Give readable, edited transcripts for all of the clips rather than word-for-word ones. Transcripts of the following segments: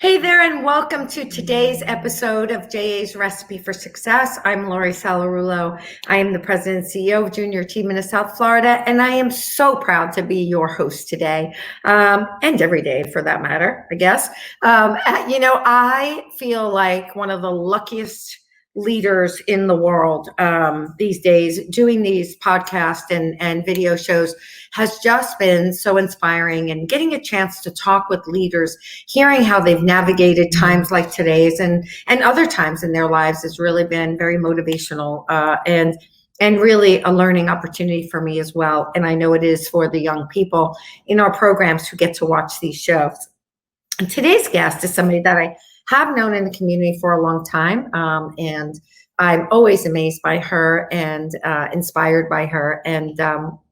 Hey there, and welcome to today's episode of JA's Recipe for Success. I'm Lori Salarulo. I am the president and CEO of Junior Achievement of South Florida, and I am so proud to be your host today, and every day for that matter, I guess. I feel like one of the luckiest leaders in the world these days. Doing these podcasts and video shows has just been so inspiring, and getting a chance to talk with leaders, hearing how they've navigated times like today's and other times in their lives has really been very motivational and really a learning opportunity for me as well. And I know it is for the young people in our programs who get to watch these shows. And today's guest is somebody that I have known in the community for a long time, and I'm always amazed by her and inspired by her. And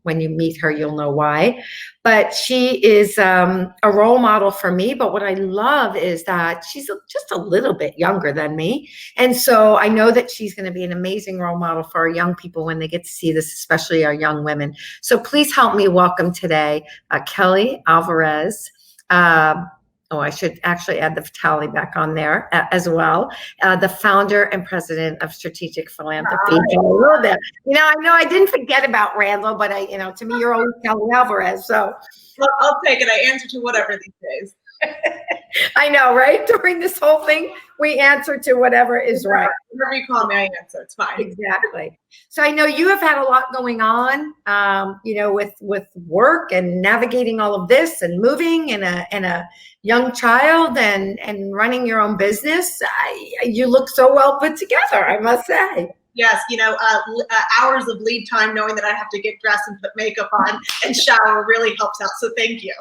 when you meet her, you'll know why. But she is a role model for me. But what I love is that she's just a little bit younger than me. And so I know that she's going to be an amazing role model for our young people when they get to see this, especially our young women. So please help me welcome today Kelly Alvarez. I should actually add the Vitale back on there as well. The founder and president of Strategic Philanthropy. A little bit. I know I didn't forget about Randall, but to me, you're always Kelly Alvarez. So well, I'll take it. I answer to whatever these days. I know, right? During this whole thing, we answer to whatever is right. Whatever you call me, I answer. It's fine. Exactly. So I know you have had a lot going on, with work and navigating all of this and moving and a young child and running your own business. You look so well put together, I must say. Yes, hours of lead time knowing that I have to get dressed and put makeup on and shower really helps out. So thank you.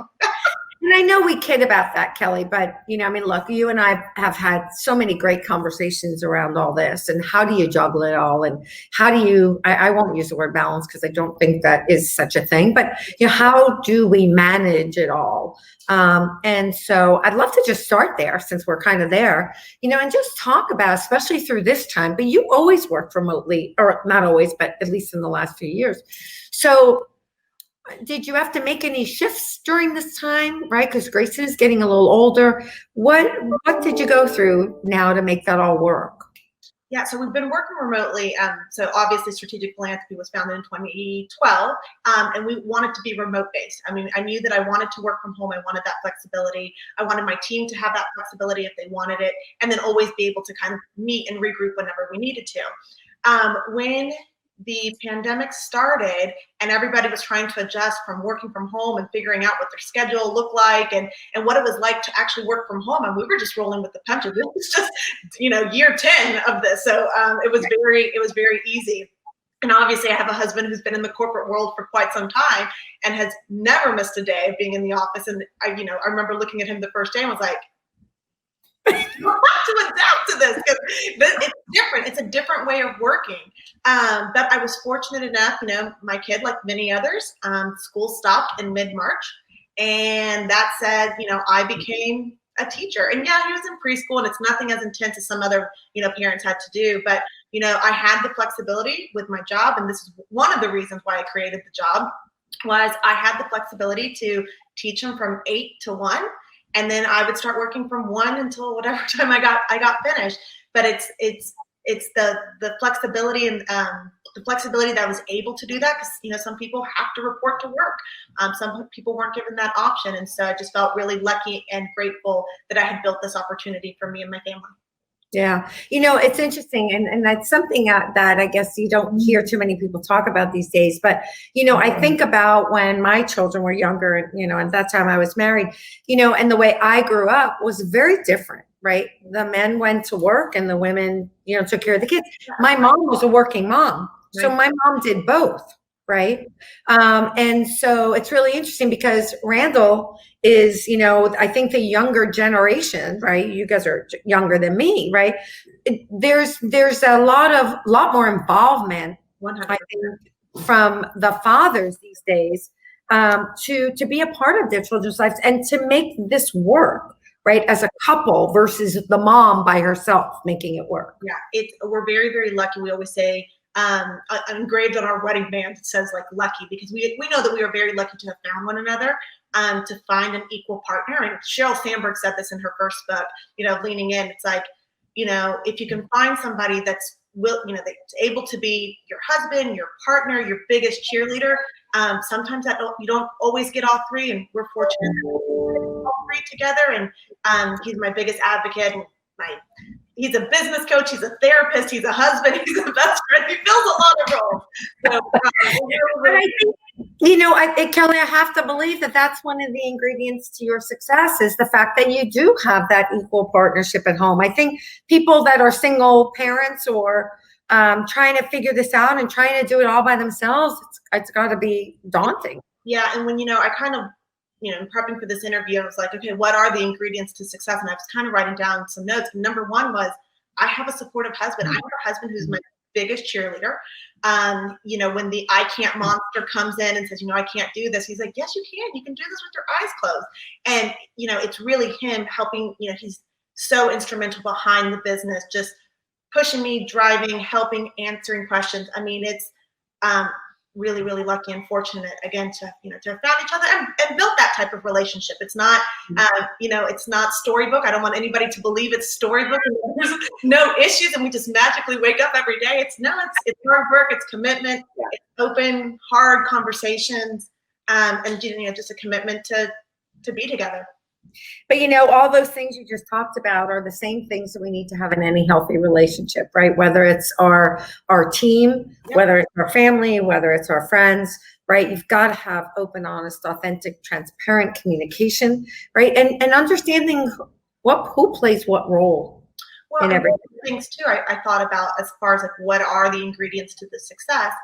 And I know we kid about that, Kelly, but, look, you and I have had so many great conversations around all this, and how do you juggle it all? And how do you, I won't use the word balance because I don't think that is such a thing, but, how do we manage it all? And so I'd love to just start there since we're kind of there, and just talk about, especially through this time, but you always worked remotely, or not always, but at least in the last few years. So did you have to make any shifts during this time, right? Because Grayson is getting a little older. What did you go through now to make that all work? Yeah, so we've been working remotely. So obviously Strategic Philanthropy was founded in 2012, and we wanted to be remote based. I knew that I wanted to work from home. I wanted that flexibility. I wanted my team to have that flexibility if they wanted it, and then always be able to kind of meet and regroup whenever we needed to. When the pandemic started and everybody was trying to adjust from working from home and figuring out what their schedule looked like and what it was like to actually work from home, and we were just rolling with the punches. It was just, year 10 of this. So it was very easy. And obviously I have a husband who's been in the corporate world for quite some time and has never missed a day of being in the office. And I remember looking at him the first day and was like, you have to adapt to this because it's different. It's a different way of working. But I was fortunate enough, my kid, like many others, school stopped in mid-March. And that said, I became a teacher. And yeah, he was in preschool and it's nothing as intense as some other, parents had to do. But, I had the flexibility with my job. And this is one of the reasons why I created the job was I had the flexibility to teach them from 8 to 1. And then I would start working from 1 until whatever time I got finished. But it's the flexibility and the flexibility that I was able to do that because some people have to report to work. Some people weren't given that option, and so I just felt really lucky and grateful that I had built this opportunity for me and my family. Yeah. It's interesting. And that's something that I guess you don't hear too many people talk about these days. But, I think about when my children were younger, at that time I was married, and the way I grew up was very different, right? The men went to work and the women, took care of the kids. My mom was a working mom. So my mom did both. right? And so it's really interesting because Randall is, I think the younger generation, right? You guys are younger than me, right? There's a lot more involvement, 100%. I think, from the fathers these days, to be a part of their children's lives and to make this work, right? As a couple versus the mom by herself making it work. Yeah, we're very, very lucky. We always say, engraved on our wedding band, it says like lucky, because we know that we are very lucky to have found one another, to find an equal partner. And Sheryl Sandberg said this in her first book, Leaning In. It's like, if you can find somebody that's that's able to be your husband, your partner, your biggest cheerleader. Sometimes you don't always get all three, and we're fortunate to get all three together. And he's my biggest advocate. And he's a business coach, he's a therapist, he's a husband, he's a best friend. He fills a lot of roles. So, but I think, Kelly, I have to believe that that's one of the ingredients to your success is the fact that you do have that equal partnership at home. I think people that are single parents or trying to figure this out and trying to do it all by themselves, it's got to be daunting. Yeah, and when I kind of prepping for this interview, I was like, okay, what are the ingredients to success? And I was kind of writing down some notes. And number one was, I have a supportive husband. I have a husband who's my biggest cheerleader. When the I can't monster comes in and says, I can't do this, he's like, yes, you can. You can do this with your eyes closed. And, it's really him helping, he's so instrumental behind the business, just pushing me, driving, helping, answering questions. I mean, it's, really, really lucky and fortunate again to have found each other and built that type of relationship. It's not, it's not storybook. I don't want anybody to believe it's storybook and there's no issues and we just magically wake up every day. It's hard work, it's commitment, it's open, hard conversations, and just a commitment to be together. But all those things you just talked about are the same things that we need to have in any healthy relationship, right? Whether it's our team, whether it's our family, whether it's our friends, right? You've got to have open, honest, authentic, transparent communication, right? And understanding who plays what role in everything. Things too, I thought about as far as like what are the ingredients to the success.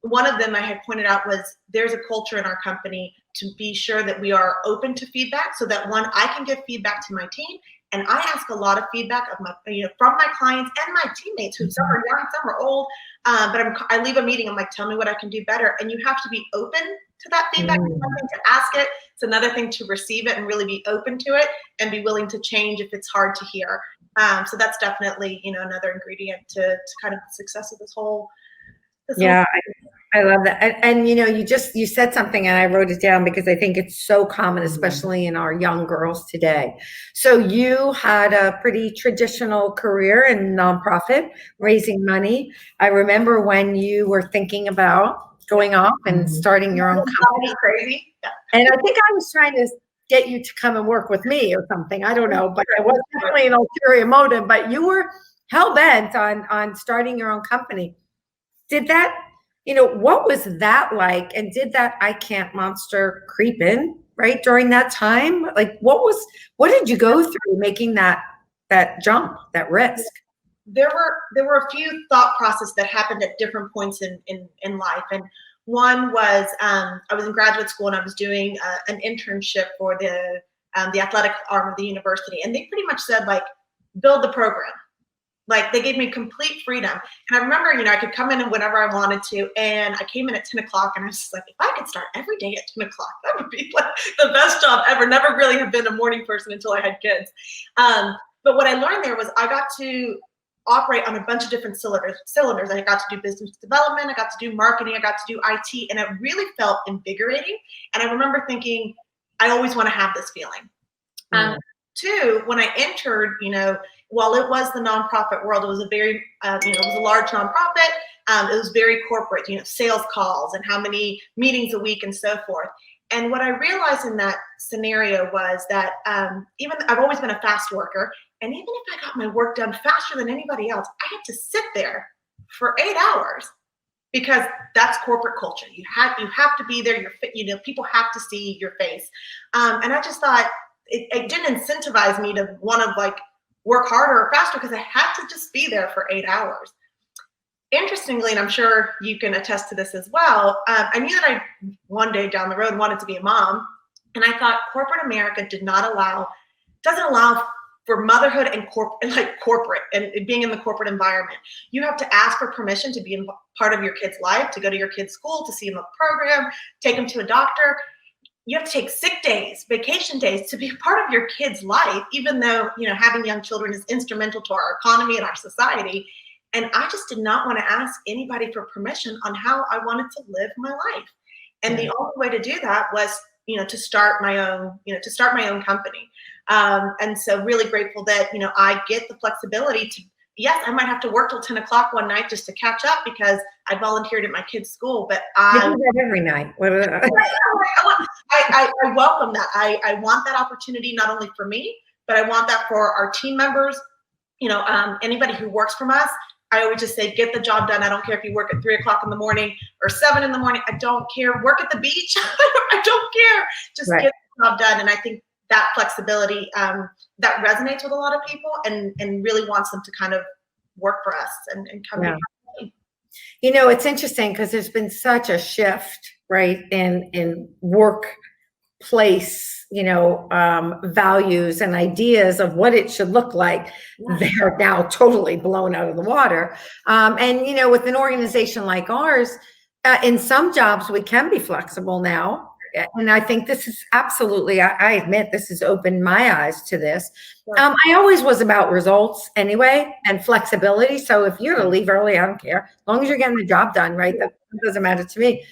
One of them I had pointed out was there's a culture in our company to be sure that we are open to feedback, so that one, I can give feedback to my team, and I ask a lot of feedback of from my clients and my teammates, who some are young, some are old. But I leave a meeting, I'm like, tell me what I can do better, and you have to be open to that feedback. It's one thing to ask it; it's another thing to receive it and really be open to it and be willing to change if it's hard to hear. So that's definitely another ingredient to kind of the success of this whole. Yeah, I love that. And you said something and I wrote it down because I think it's so common, especially in our young girls today. So you had a pretty traditional career in nonprofit, raising money. I remember when you were thinking about going off and starting your own company. Crazy. Yeah. And I think I was trying to get you to come and work with me or something. I don't know, but it was definitely an ulterior motive, but you were hell-bent on starting your own company. Did that, what was that like? And did that I can't monster creep in right during that time? Like, what did you go through making that jump, that risk? There were a few thought processes that happened at different points in life. And one was, I was in graduate school and I was doing an internship for the athletic arm of the university. And they pretty much said, like, build the program. Like, they gave me complete freedom. And I remember, I could come in whenever I wanted to. And I came in at 10 o'clock and I was just like, if I could start every day at 10 o'clock, that would be like the best job ever. Never really have been a morning person until I had kids. But what I learned there was I got to operate on a bunch of different cylinders. I got to do business development. I got to do marketing. I got to do IT. And it really felt invigorating. And I remember thinking, I always want to have this feeling. Two, when I entered, while it was the nonprofit world, it was a very, it was a large nonprofit. It was very corporate, sales calls and how many meetings a week and so forth. And what I realized in that scenario was that even I've always been a fast worker, and even if I got my work done faster than anybody else, I had to sit there for 8 hours because that's corporate culture. You have to be there. People have to see your face. And I just thought it didn't incentivize me to want to like work harder or faster because I had to just be there for 8 hours. interestingly, and I'm sure you can attest to this as well, I knew that I one day down the road wanted to be a mom, and I thought corporate America doesn't allow for motherhood and corporate and being in the corporate environment. You have to ask for permission to be in part of your kid's life, to go to your kid's school, to see them a program, take them to a doctor. You have to take sick days, vacation days to be part of your kid's life, even though, having young children is instrumental to our economy and our society. And I just did not want to ask anybody for permission on how I wanted to live my life. And the only way to do that was, to start my own company. And so really grateful that, I get the flexibility to, yes, I might have to work till 10 o'clock one night just to catch up because I volunteered at my kid's school, but I do that every night. I welcome that. I want that opportunity, not only for me, but I want that for our team members, anybody who works from us. I always just say, get the job done. I don't care if you work at 3 o'clock in the morning or 7 in the morning. I don't care. Work at the beach. I don't care. Just get the job done. And I think that flexibility, that resonates with a lot of people and really wants them to kind of work for us and come here. It's interesting because there's been such a shift, right, in workplace, values and ideas of what it should look like. They're now totally blown out of the water. And with an organization like ours, in some jobs we can be flexible now. And I think this is absolutely, I admit this has opened my eyes to this. I always was about results anyway and flexibility. So if you're to leave early, I don't care. As long as you're getting the job done, right? That doesn't matter to me.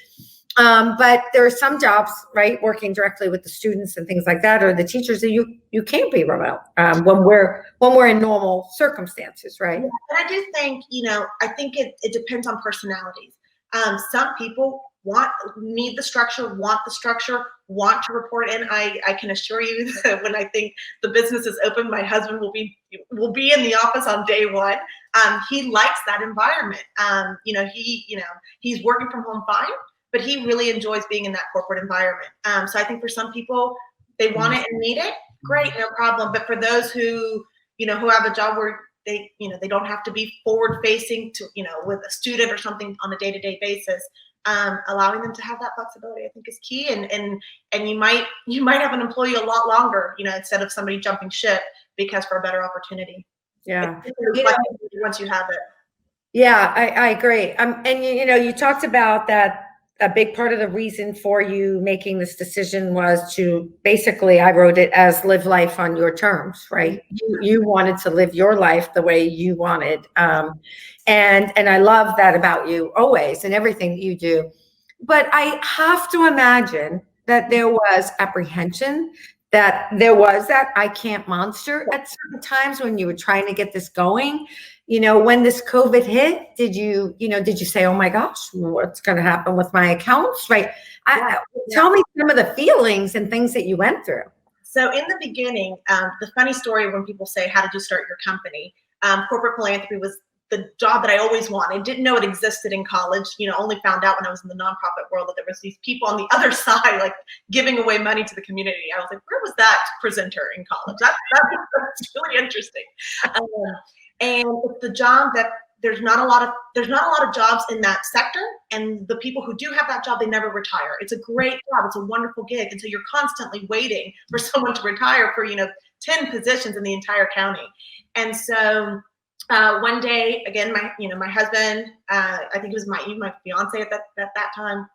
But there are some jobs, right, working directly with the students and things like that, or the teachers that you can't be remote when we're in normal circumstances, right? And I do think, I think it depends on personalities. Some people need the structure, want to report in. I can assure you that when I think the business is open, my husband will be in the office on day one. He likes that environment. He's working from home fine, but he really enjoys being in that corporate environment. So I think for some people, they want it and need it. Great, no problem. But for those who have a job where they don't have to be forward facing to, with a student or something on a day-to-day basis, allowing them to have that flexibility, I think is key. And you might have an employee a lot longer, instead of somebody jumping ship because for a better opportunity. Yeah. Once you have it. Yeah, I agree. And you talked about that. A big part of the reason for you making this decision was to basically, I wrote it as live life on your terms, right? You wanted to live your life the way you wanted. And I love that about you always and everything that you do. But I have to imagine that there was apprehension, that there was that I can't monster at certain times when you were trying to get this going. When this COVID hit, did you say, oh my gosh, what's going to happen with my accounts? Right. Tell me some of the feelings and things that you went through. So in the beginning, the funny story when people say, how did you start your company? Corporate philanthropy was the job that I always wanted. Didn't know it existed in college, only found out when I was in the nonprofit world that there was these people on the other side, like giving away money to the community. I was like, where was that presenter in college? That's really interesting. And it's the job that there's not a lot of jobs in that sector, and the people who do have that job, they never retire. It's a great job. It's a wonderful gig. And so you're constantly waiting for someone to retire for 10 positions in the entire county. And so one day, again, my husband, I think it was my fiance at that time,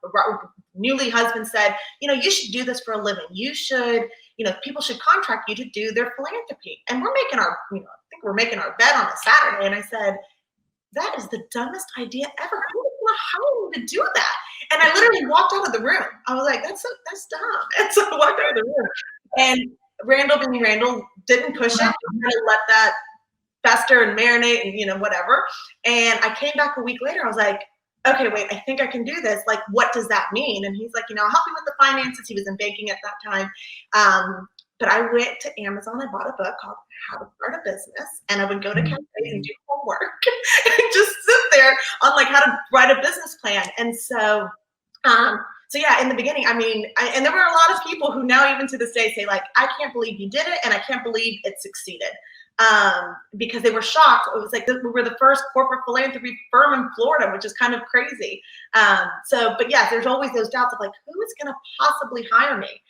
newly husband, said, you should do this for a living. You should, people should contract you to do their philanthropy. And we're making our, I think we're making our bet on a Saturday. And I said, that is the dumbest idea ever. Who is going to hire me to do that? And I literally walked out of the room. I was like, that's dumb. And so I walked out of the room. And Randall being Randall didn't push it. He kind of let that fester and marinate and whatever. And I came back a week later. I was like, okay, wait, I think I can do this. Like, what does that mean? And he's like, I'll help you with the finances. He was in banking at that time. But I went to Amazon. I bought a book called How to Start a Business, and I would go to cafes and do homework and just sit there on like how to write a business plan. And so yeah, in the beginning, and there were a lot of people who now even to this day say like, I can't believe you did it, and I can't believe it succeeded. because they were shocked. It was like we were the first corporate philanthropy firm in Florida, which is kind of crazy. But yes, there's always those doubts of like, who is going to possibly hire me?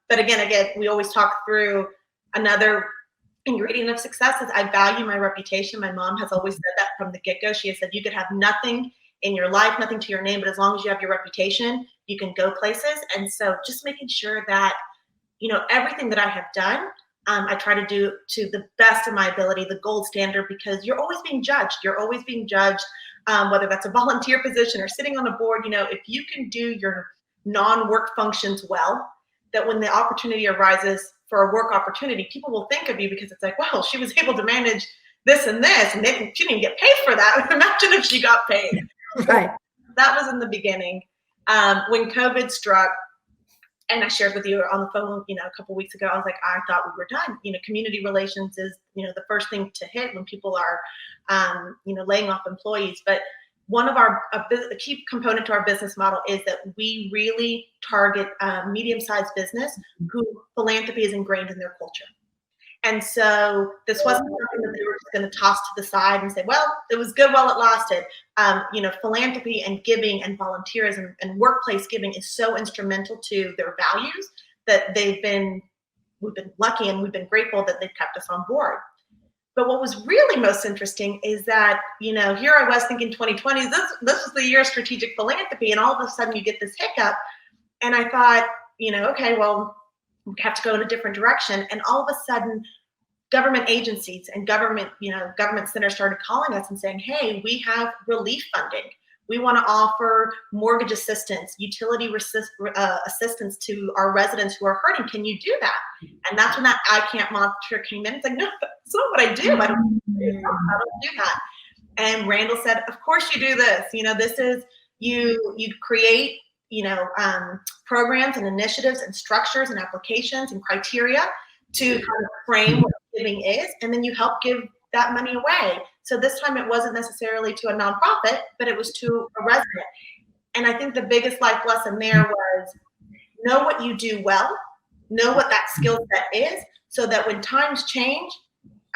But again, we always talk through another ingredient of success is I value my reputation. My mom has always said that from the get-go. She has said, you could have nothing in your life, nothing to your name, but as long as you have your reputation, you can go places. And so just making sure that, everything that I have done, I try to do to the best of my ability, the gold standard, because you're always being judged. You're always being judged, whether that's a volunteer position or sitting on a board. If you can do your non-work functions well, that when the opportunity arises for a work opportunity, people will think of you because it's like, well, she was able to manage this and this, and she didn't even get paid for that. Imagine if she got paid. Right. That was in the beginning. When COVID struck, and I shared with you on the phone, a couple of weeks ago, I was like, I thought we were done. Community relations is, the first thing to hit when people are, laying off employees. But one of a key component to our business model is that we really target medium-sized business who philanthropy is ingrained in their culture. And so this wasn't something that they were just going to toss to the side and say, well, it was good while it lasted. Philanthropy and giving and volunteerism and workplace giving is so instrumental to their values that we've been lucky and we've been grateful that they've kept us on board. But what was really most interesting is that, here I was thinking 2020, this was the year of strategic philanthropy, and all of a sudden you get this hiccup. And I thought, okay, well, we have to go in a different direction. And all of a sudden, government agencies and government centers started calling us and saying, hey, we have relief funding. We want to offer mortgage assistance, utility assistance to our residents who are hurting. Can you do that? And that's when that I can't monitor came in. It's like, no, that's not what I do. I don't do that. And Randall said, of course you do this. This is you create, programs and initiatives and structures and applications and criteria to kind of frame what giving is, and then you help give that money away. So this time it wasn't necessarily to a nonprofit, but it was to a resident. And I think the biggest life lesson there was know what you do well, know what that skill set is, so that when times change,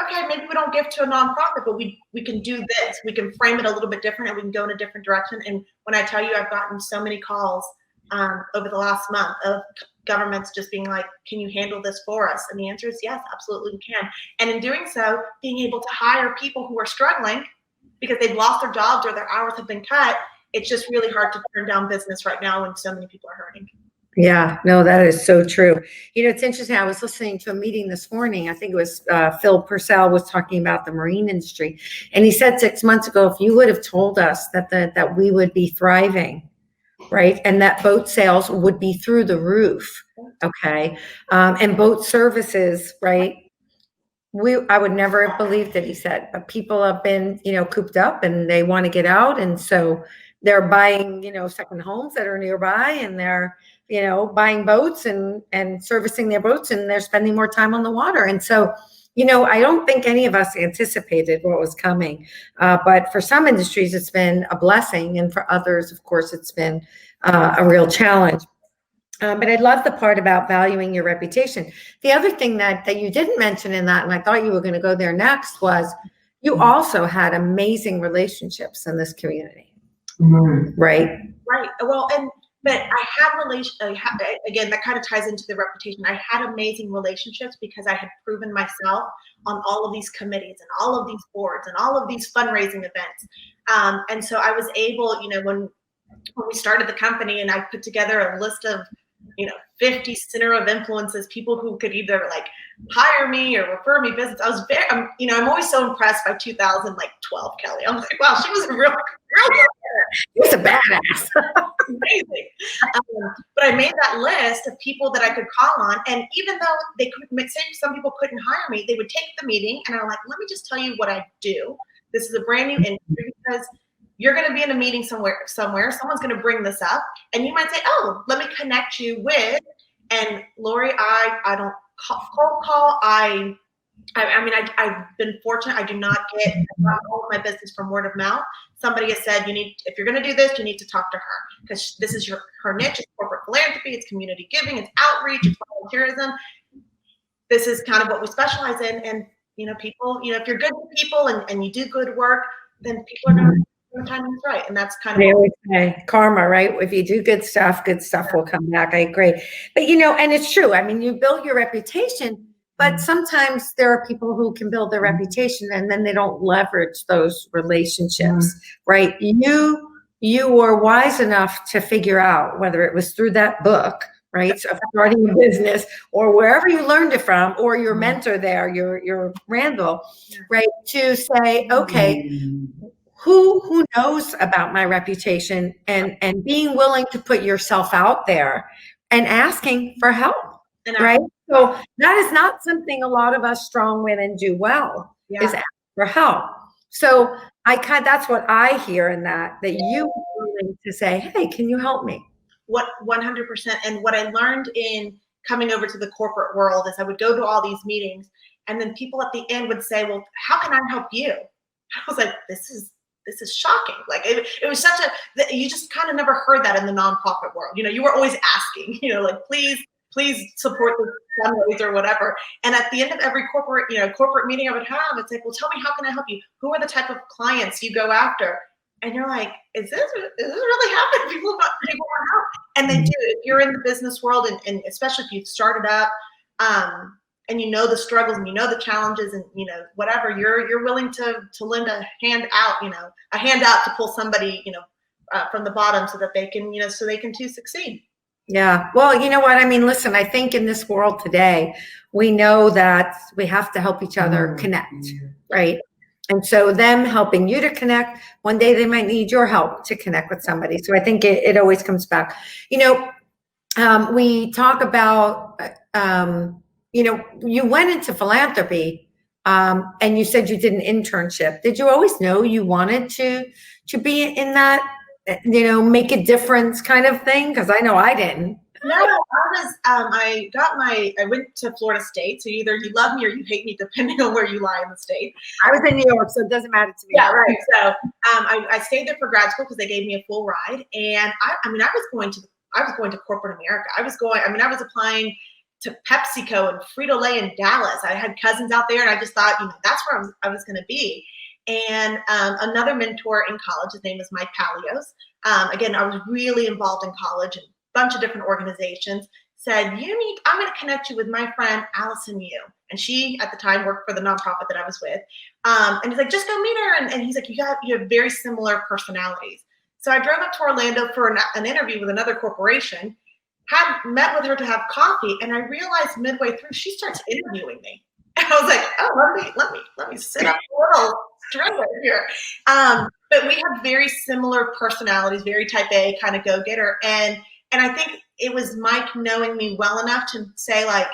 okay, maybe we don't give to a nonprofit, but we can do this. We can frame it a little bit different and we can go in a different direction. And when I tell you, I've gotten so many calls over the last month of governments just being like, can you handle this for us? And the answer is yes, absolutely we can. And in doing so, being able to hire people who are struggling because they've lost their jobs or their hours have been cut. It's just really hard to turn down business right now when so many people are hurting. Yeah, no, that is so true. It's interesting. I was listening to a meeting this morning. I think it was Phil Purcell was talking about the marine industry. And he said 6 months ago, if you would have told us that we would be thriving, right, and that boat sales would be through the roof, okay, and boat services, right, I would never have believed it, he said. But people have been, cooped up and they want to get out. And so they're buying, second homes that are nearby, and they're, buying boats and servicing their boats, and they're spending more time on the water. And so, I don't think any of us anticipated what was coming. But for some industries, it's been a blessing. And for others, of course, it's been a real challenge. But I love the part about valuing your reputation. The other thing that you didn't mention in that, and I thought you were going to go there next, was you also had amazing relationships in this community, right? Right. Well, but I had again, that kind of ties into the reputation. I had amazing relationships because I had proven myself on all of these committees and all of these boards and all of these fundraising events. And so I was able, when we started the company and I put together a list of 50 center of influences, people who could either hire me or refer me business. I was I'm always so impressed by 2012 Kelly. I'm like, wow, she was a real She was a badass. Amazing. But I made that list of people that I could call on, and even though they couldn't, say some people couldn't hire me, they would take the meeting, and I'm like, let me just tell you what I do. This is a brand new industry because you're going to be in a meeting somewhere. Someone's going to bring this up, and you might say, "Oh, let me connect you with." And Lori, I don't cold call. I mean, I've been fortunate. I do not get all of my business from word of mouth. Somebody has said, if you're going to do this, you need to talk to her because this is her niche. It's corporate philanthropy. It's community giving. It's outreach. It's volunteerism. This is kind of what we specialize in. And people, if you're good to people and you do good work, then people are going to when the timing is right. And that's kind of They always say karma, right? If you do good stuff will come back. I agree. But, and it's true. I mean, you build your reputation, but sometimes there are people who can build their reputation and then they don't leverage those relationships, right? You were wise enough to figure out, whether it was through that book, right, so starting a business, or wherever you learned it from, or your mentor there, your Randall, right, to say, okay, who knows about my reputation, and being willing to put yourself out there and asking for help, right? So that is not something a lot of us strong women do well, is ask for help. So that's what I hear in that you were willing to say, hey, can you help me? What 100%. And what I learned in coming over to the corporate world is I would go to all these meetings, and then people at the end would say, well, how can I help you? I was like, this is shocking. Like it was you just kind of never heard that in the nonprofit world. You were always asking, like, please support this fundraiser or whatever. And at the end of every corporate meeting I would have, it's like, well, tell me, how can I help you? Who are the type of clients you go after? And you're like, is this really happening? People want help. And they do. If you're in the business world, and especially if you've started up, and you know the struggles and you know the challenges and whatever, you're willing to lend a hand out to pull somebody from the bottom so that they can so they can too succeed. Yeah. Well, you know what I mean? Listen, I think in this world today, we know that we have to help each other connect, right? And so them helping you to connect, one day they might need your help to connect with somebody. So I think it always comes back. We talk about, you went into philanthropy, and you said you did an internship. Did you always know you wanted to be in that, make a difference kind of thing? Because I know I didn't. No, I went to Florida State. So either you love me or you hate me, depending on where you lie in the state. I was in New York, so it doesn't matter to me. Yeah, right. So I stayed there for grad school because they gave me a full ride. And I was going to corporate America. I was applying to PepsiCo and Frito-Lay in Dallas. I had cousins out there, and I just thought, that's where I was going to be. And another mentor in college, his name is Mike Palios. Again, I was really involved in college and bunch of different organizations, said, I'm going to connect you with my friend Allison Yu. And she at the time worked for the nonprofit that I was with. And he's like, just go meet her. And he's like, you have very similar personalities. So I drove up to Orlando for an interview with another corporation, had met with her to have coffee, and I realized midway through she starts interviewing me. And I was like, oh, let me sit up a little straighter here. But we have very similar personalities, very type A, kind of go-getter. And I think it was Mike knowing me well enough to say, like,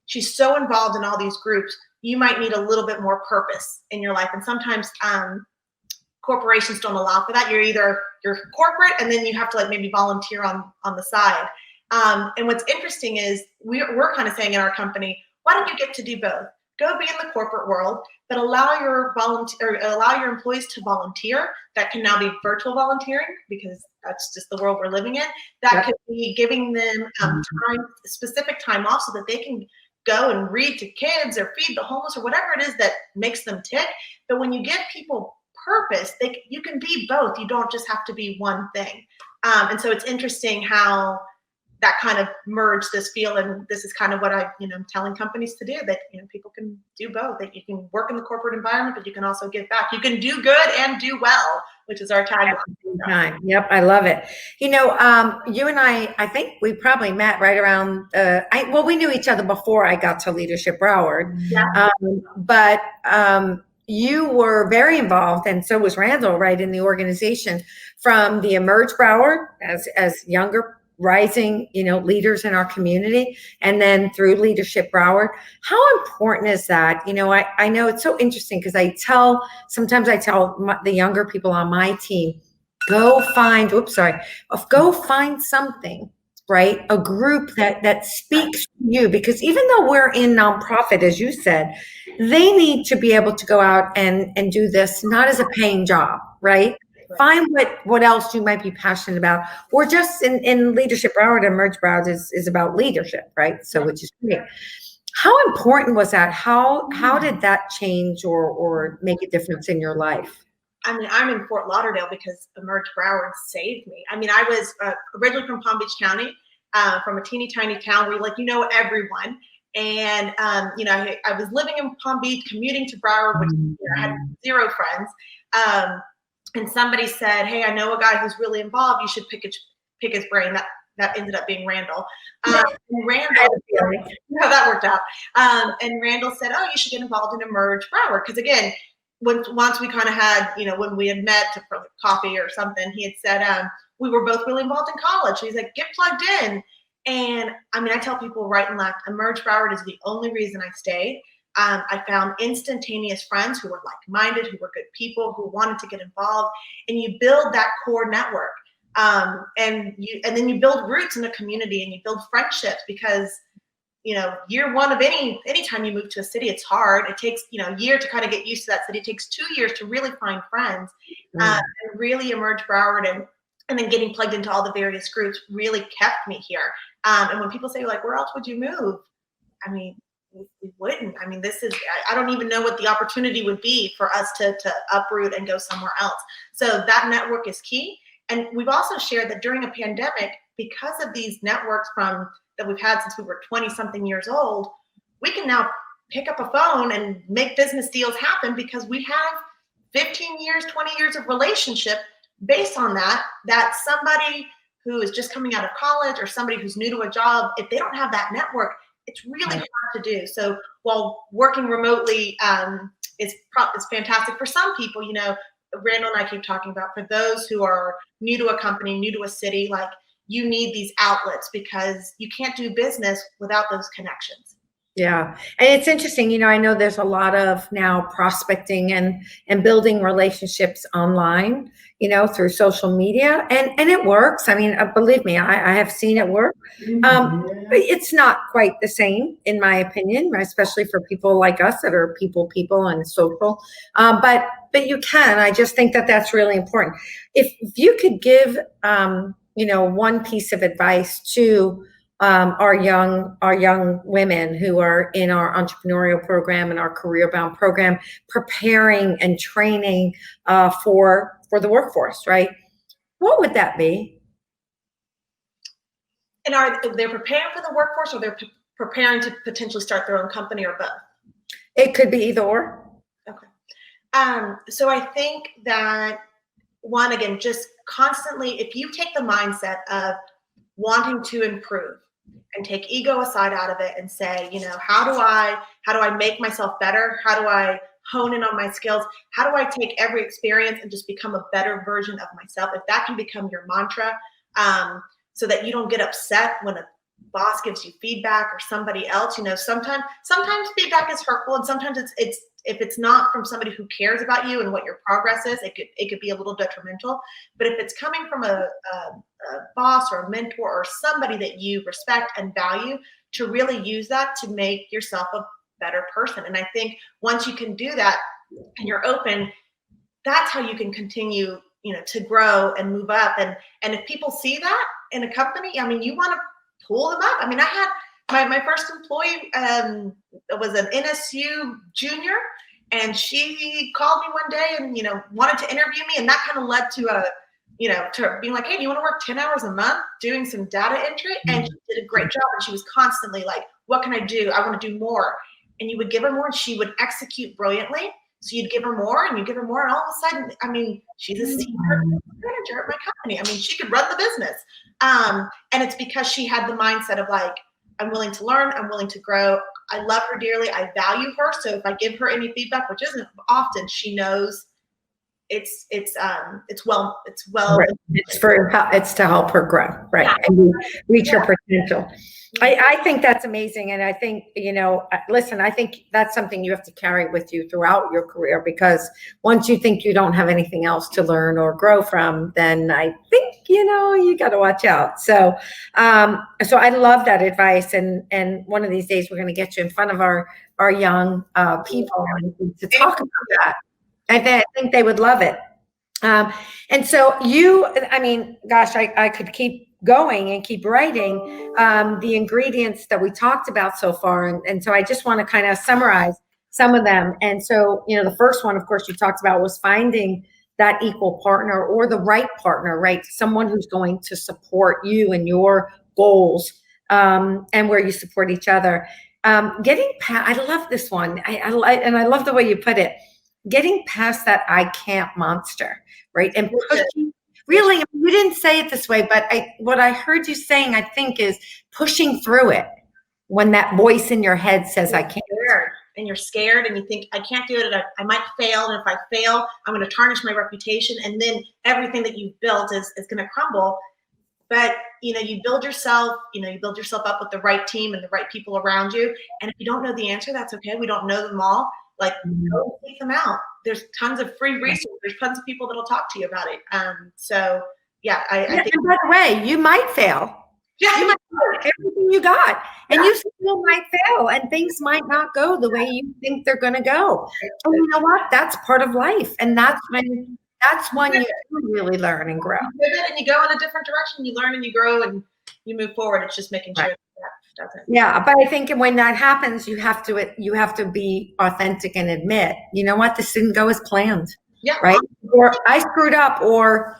she's so involved in all these groups, you might need a little bit more purpose in your life. And sometimes corporations don't allow for that. You're corporate, and then you have to maybe volunteer on the side. And what's interesting is we're kind of saying in our company, why don't you get to do both? Go be in the corporate world, but allow your employees to volunteer. That can now be virtual volunteering, because that's just the world we're living in. That could be giving them specific time off so that they can go and read to kids or feed the homeless or whatever it is that makes them tick. But when you give people purpose, you can be both. You don't just have to be one thing. And so it's interesting how that kind of merged this field, and this is kind of what I'm telling companies to do, that people can do both, that you can work in the corporate environment, but you can also give back. You can do good and do well, which is our tagline. Yep, I love it. You and I think we probably met right around, we knew each other before I got to Leadership Broward. Yeah. But you were very involved, and so was Randall, right, in the organization from the Emerge Broward as younger rising, leaders in our community, and then through Leadership Broward. How important is that? I know it's so interesting because sometimes I tell the younger people on my team, go find something, right? A group that speaks to you, because even though we're in nonprofit, as you said, they need to be able to go out and do this, not as a paying job, right? Find what else you might be passionate about, or just in Leadership Broward, Emerge Broward is about leadership, right? So, which is great. How important was that? How did that change or make a difference in your life? I mean, I'm in Fort Lauderdale because Emerge Broward saved me. I mean, I was originally from Palm Beach County, from a teeny tiny town where everyone. And, I was living in Palm Beach, commuting to Broward, which I had zero friends. And somebody said, hey, I know a guy who's really involved. You should pick his brain. That ended up being Randall. And Randall, that worked out. And Randall said, oh, you should get involved in Emerge Broward. Because again, once we kind of had, when we had met for coffee or something, he had said, we were both really involved in college. He's like, get plugged in. And I mean, I tell people right and left, Emerge Broward is the only reason I stayed. I found instantaneous friends who were like-minded, who were good people, who wanted to get involved. And you build that core network. And then you build roots in a community and you build friendships because, year one of anytime you move to a city, it's hard. It takes, a year to kind of get used to that city. It takes 2 years to really find friends, and really Emerge Broward and then getting plugged into all the various groups really kept me here. And when people say like, where else would you move? I mean, we wouldn't. I mean, I don't even know what the opportunity would be for us to uproot and go somewhere else. So that network is key. And we've also shared that during a pandemic, because of these networks that we've had since we were 20 something years old, we can now pick up a phone and make business deals happen because we have 15 years, 20 years of relationship based on that somebody who is just coming out of college or somebody who's new to a job, if they don't have that network, it's really hard to do. So while working remotely is fantastic for some people, Randall and I keep talking about, for those who are new to a company, new to a city, like you need these outlets because you can't do business without those connections. Yeah. And it's interesting, I know there's a lot of now prospecting and building relationships online, through social media and it works. I mean, believe me, I have seen it work. It's not quite the same in my opinion, especially for people like us that are people and social. But you can, I just think that that's really important. If you could give, one piece of advice to our young women who are in our entrepreneurial program and our career bound program, preparing and training for the workforce, right? What would that be? And are they preparing for the workforce, or they're preparing to potentially start their own company, or both? It could be either or. Okay. So I think that one, again, just constantly, if you take the mindset of wanting to improve and take ego aside out of it and say, how do I make myself better? How do I hone in on my skills? How do I take every experience and just become a better version of myself? If that can become your mantra, so that you don't get upset when a boss gives you feedback or somebody else, sometimes feedback is hurtful, and sometimes it's if it's not from somebody who cares about you and what your progress is, it could be a little detrimental. But if it's coming from a boss or a mentor or somebody that you respect and value, to really use that to make yourself a better person. And I think once you can do that and you're open, that's how you can continue, to grow and move up. And if people see that in a company, I mean, you want to pull them up. I mean, I had my first employee was an NSU junior, and she called me one day and wanted to interview me, and that kind of led to to being like, hey, do you want to work 10 hours a month doing some data entry? And she did a great job, and she was constantly like, what can I do? I want to do more. And you would give her more, and she would execute brilliantly. So you'd give her more and you give her more, and all of a sudden, I mean, she's a senior manager at my company. I mean, she could run the business. And it's because she had the mindset of like, I'm willing to learn, I'm willing to grow. I love her dearly, I value her. So if I give her any feedback, which isn't often, she knows it's well. Right. It's to help her grow, right, yeah, and reach her potential. I think that's amazing, and I think listen, I think that's something you have to carry with you throughout your career, because once you think you don't have anything else to learn or grow from, then I think you got to watch out. So I love that advice, and one of these days we're going to get you in front of our young people to talk about that. I think they would love it. And so I mean, gosh, I could keep going and keep writing the ingredients that we talked about so far. And so I just want to kind of summarize some of them. And so, the first one, of course, you talked about was finding that equal partner or the right partner, right? Someone who's going to support you and your goals, and where you support each other. Getting past, I love this one. I love the way you put it. Getting past that I can't monster, right? And pushing, really, you didn't say it this way, but what I heard you saying, I think, is pushing through it when that voice in your head says, I can't. And you're scared and you think, I can't do it. I might fail. And if I fail, I'm going to tarnish my reputation. And then everything that you've built is going to crumble. But, you build yourself up with the right team and the right people around you. And if you don't know the answer, that's okay. We don't know them all. Like, go seek them out. There's tons of free resources. There's tons of people that'll talk to you about it. So yeah, I think. And by the way, you might fail. Yeah, you might fail everything you got, and you still might fail, and things might not go the way you think they're going to go. And you know what? That's part of life, and that's when you really learn and grow. You pivot and you go in a different direction. You learn and you grow and you move forward. It's just making sure that doesn't. Yeah, but I think when that happens, you have to be authentic and admit, you know what, this didn't go as planned. Yeah. Right. Or I screwed up, or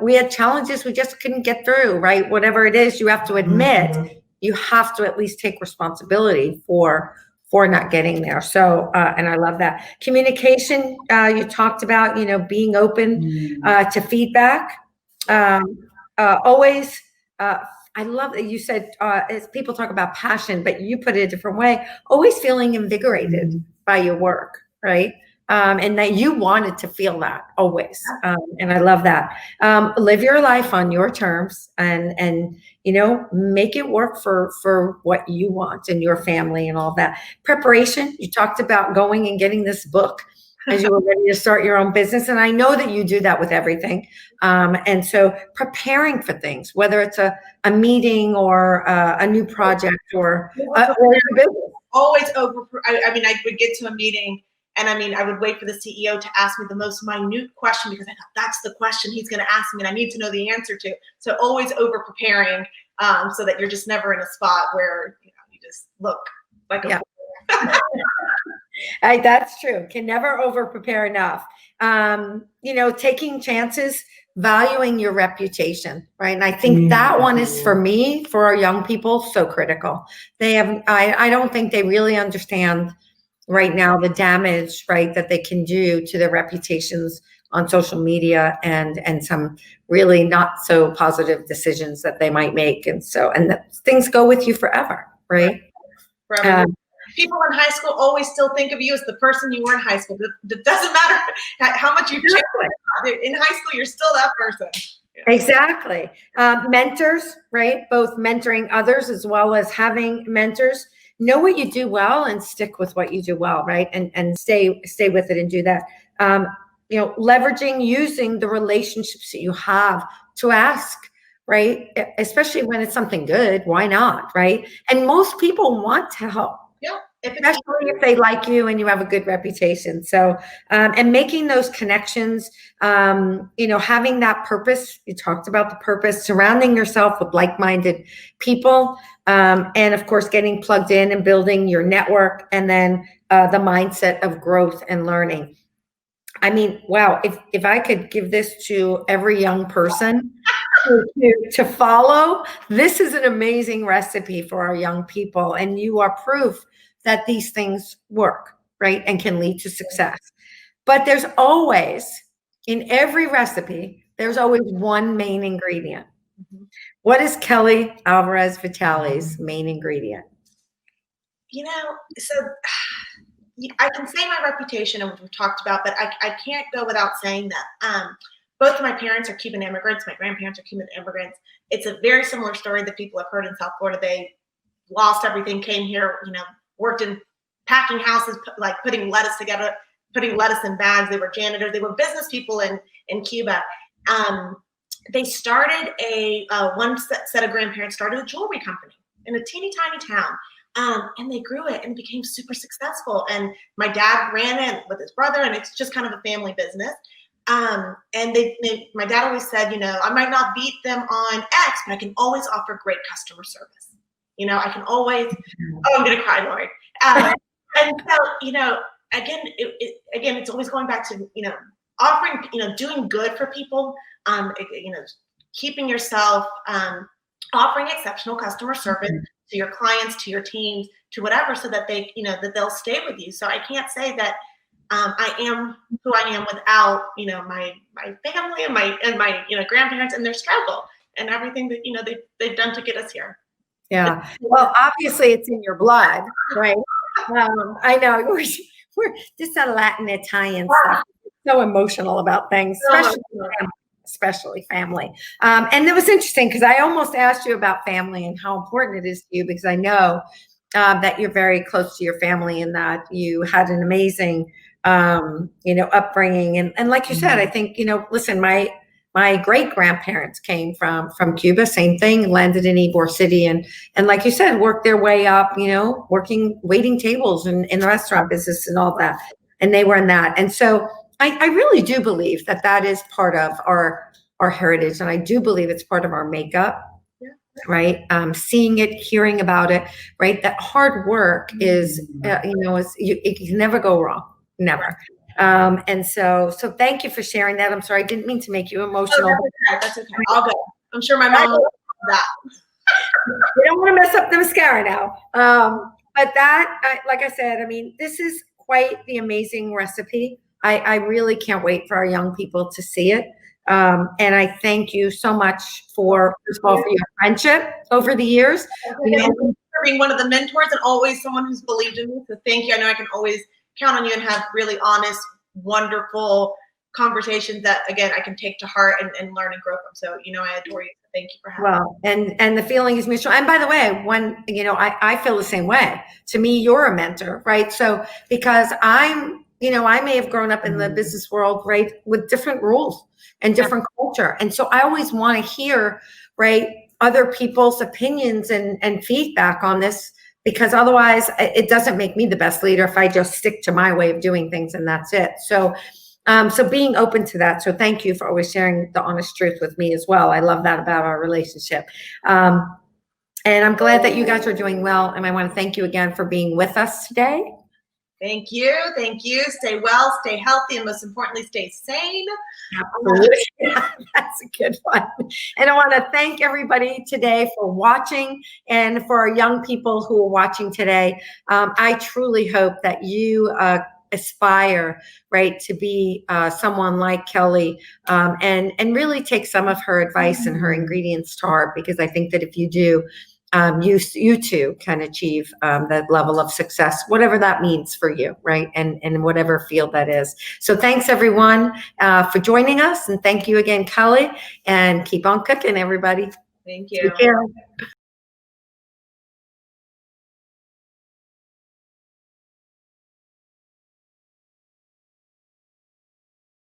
we had challenges we just couldn't get through. Right. Whatever it is, you have to admit. You have to at least take responsibility for not getting there. So, and I love that. Communication, you talked about, being open to feedback. Always, I love that you said, as people talk about passion, but you put it a different way, always feeling invigorated by your work, right? And that you wanted to feel that always. And I love that. Live your life on your terms and make it work for what you want and your family and all that. Preparation, you talked about going and getting this book as you were ready to start your own business. And I know that you do that with everything. And so preparing for things, whether it's a meeting or a new project or your business. Always I would get to a meeting and I would wait for the CEO to ask me the most minute question because I thought that's the question he's going to ask me and I need to know the answer to. So always over preparing so that you're just never in a spot where you just look like a That's true. Can never over prepare enough. Taking chances, valuing your reputation, right? And I think that one is for our young people, so critical. I don't think they really understand right now the damage, right, that they can do to their reputations on social media and some really not so positive decisions that they might make. And things go with you forever, right? Forever. People in high school always still think of you as the person you were in high school. It doesn't matter how much you've changed. In high school, you're still that person. Yeah. Exactly. Mentors, right? Both mentoring others as well as having mentors. Know what you do well and stick with what you do well, right? And stay with it and do that. Leveraging, using the relationships that you have to ask, right? Especially when it's something good, why not, right? And most people want to help. Yeah. Especially if they like you and you have a good reputation. So, and making those connections, having that purpose, you talked about the purpose, surrounding yourself with like-minded people, and of course, getting plugged in and building your network, and then the mindset of growth and learning. I mean, wow, if I could give this to every young person to follow, this is an amazing recipe for our young people. And you are proof that these things work, right? And can lead to success. But there's always, in every recipe, there's always one main ingredient. Mm-hmm. What is Kelly Alvarez Vitale's main ingredient? So I can say my reputation and what we've talked about, but I can't go without saying that. Both of my parents are Cuban immigrants. My grandparents are Cuban immigrants. It's a very similar story that people have heard in South Florida. They lost everything, came here, worked in packing houses, like putting lettuce together, putting lettuce in bags. They were janitors. They were business people in Cuba. They started one set of grandparents started a jewelry company in a teeny tiny town. And they grew it and became super successful. And my dad ran it with his brother, and it's just kind of a family business. And my dad always said, I might not beat them on X, but I can always offer great customer service. I can always, oh, I'm going to cry, Lori. And so, again, it's always going back to, offering, doing good for people, keeping yourself, offering exceptional customer service to your clients, to your teams, to whatever, so that they, that they'll stay with you. So I can't say that I am who I am without, my family and my grandparents and their struggle and everything that, they've done to get us here. Yeah. Well, obviously it's in your blood, right? I know we're just a Latin Italian stuff. So emotional about things, especially family. And it was interesting because I almost asked you about family and how important it is to you, because I know that you're very close to your family and that you had an amazing, upbringing. And like you said, I think, listen, my great grandparents came from Cuba, same thing, landed in Ybor City. And like you said, worked their way up, waiting tables in the restaurant business and all that. And they were in that. And so I really do believe that is part of our heritage. And I do believe it's part of our makeup, right? Seeing it, hearing about it, right? That hard work is, it can never go wrong, never. And so thank you for sharing that. I'm sorry, I didn't mean to make you emotional. Oh, that's okay. I'll go. I'm sure my mom will love that. We don't want to mess up the mascara now. But that, like I said, I mean, this is quite the amazing recipe. I really can't wait for our young people to see it. And I thank you so much for, first of all, for your friendship over the years. For being one of the mentors and always someone who's believed in me. So thank you. I know I can always count on you and have really honest, wonderful conversations that, again, I can take to heart and learn and grow from. So, I adore you. Thank you for having me. Well, and the feeling is mutual. And by the way, I feel the same way. To me, you're a mentor, right? So because I may have grown up in the business world, right, with different rules and different culture. And so I always want to hear, right, other people's opinions and feedback on this, because otherwise it doesn't make me the best leader if I just stick to my way of doing things and that's it. So being open to that. So thank you for always sharing the honest truth with me as well. I love that about our relationship. And I'm glad that you guys are doing well. And I want to thank you again for being with us today. Thank you. Thank you. Stay well, stay healthy, and most importantly, stay sane. Absolutely. That's a good one. And I want to thank everybody today for watching, and for our young people who are watching today. I truly hope that you aspire, right, to be someone like Kelly, and really take some of her advice and her ingredients to heart, because I think that if you do, you too can achieve that level of success, whatever that means for you, right? And whatever field that is. So thanks everyone for joining us, and thank you again, Kelly, and keep on cooking, everybody. Thank you. Take care.